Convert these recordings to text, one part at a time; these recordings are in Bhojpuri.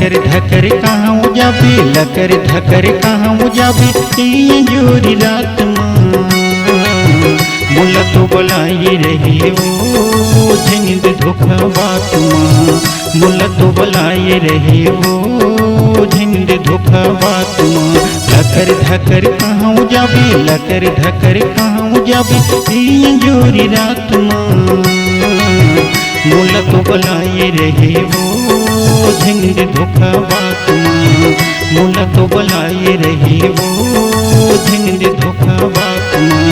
लकर धकर कहाँ जाबे, लकर धकर कहाँ जाबे ये जोरी रात माँ। मोला तो बुलाए रहे वो जिंद धोखा बात माँ। मोला तो बुलाए रहे वो जिंद धोखा बात माँ। लकर धकर कहाँ जाबे, लकर धकर कहाँ जाबे ये जोरी रात माँ। मोला तो बुलाए रहे वो जिंद धोखा बात माँ। मोला तो बुलाए रहे वो जिंद धोखा बात माँ।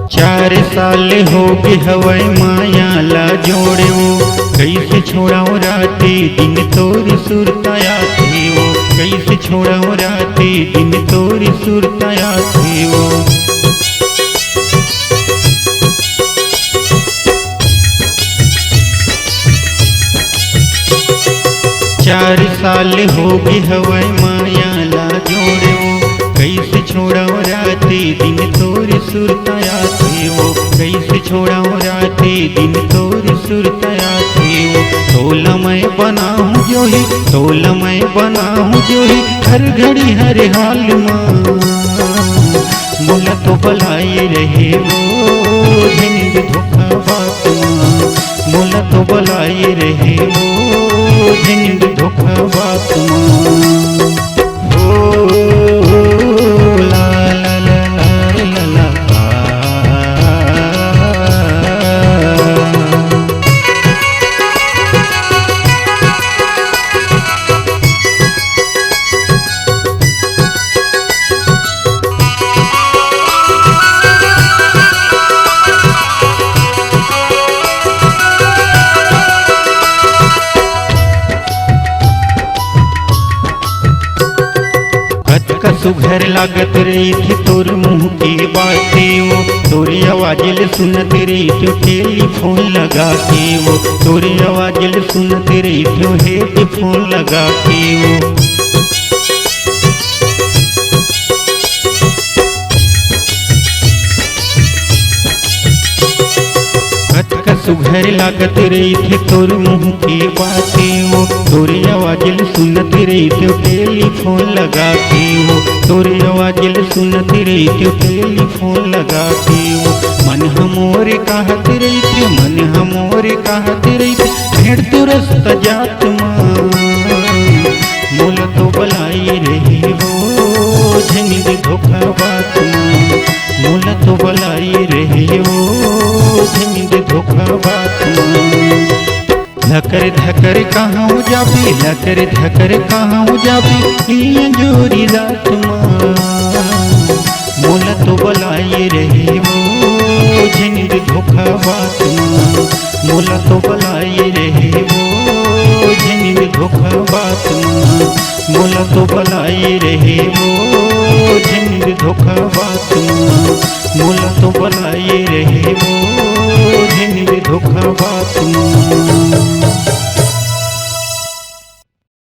चार साल हो गए हवाई माया ला जोड़े वो। कैसे छोड़ाओ राते दिन तोरी सुरताया थे वो। कैसे छोड़ाओ राते दिन तोरी सुरताया थे वो। चार साल हो गए हवाई माया ला जोड़े वो। कैसे छोड़ाओ राते दिन तोरी सुरताया थे वो। कैसे छोड़ाओ राते दिन तोरी सुरताया थे वो। तोला मैं बनाऊं जो ही, तोला मैं बनाऊं जो ही हर घड़ी हर हाल माँ। मोला तो बुलाए रहे वो जिंद धोखा बात माँ। मोला तो बुलाए रहे वो जिंद धोखा बात माँ। का सुघर लागत रही थी तोर मुँह की बातें वो। तोरी आवाज़ सुनत रही थी टेलीफोन लगा के वो। तोरी आवाज़ सुनत रही थी हेडफोन लगा के वो। सुघर लागत रही थी तोर मुँह की बातें वो। तोरी आवाज़ सुनत रही थी टेलीफोन लगा के वो। तोरी आवाज़ सुनत रही थी टेलीफोन लगा के वो। मन हमोर कहत रही थी, मन हमोर कहत रही थी भेड़ तो रास्ता जात माँ। मोला तो बुलाए रहे वो जिंद धोखा बात माँ। मोला तो बुलाए रहे वो जिंद धोखा बात माँ। लकर धकर कहाँ जाबे, लकर धकर कहाँ जाबे ये जोरी रात माँ। मोला तो बुलाए रहे वो जिंद धोखा बात माँ। मोला तो बुलाए रहे वो जिंद धोखा बात माँ। मोला तो बुलाए रहे वो जिंद धोखा बात माँ। मोला तो बुलाए रहे वो जिंद धोखा बात माँ।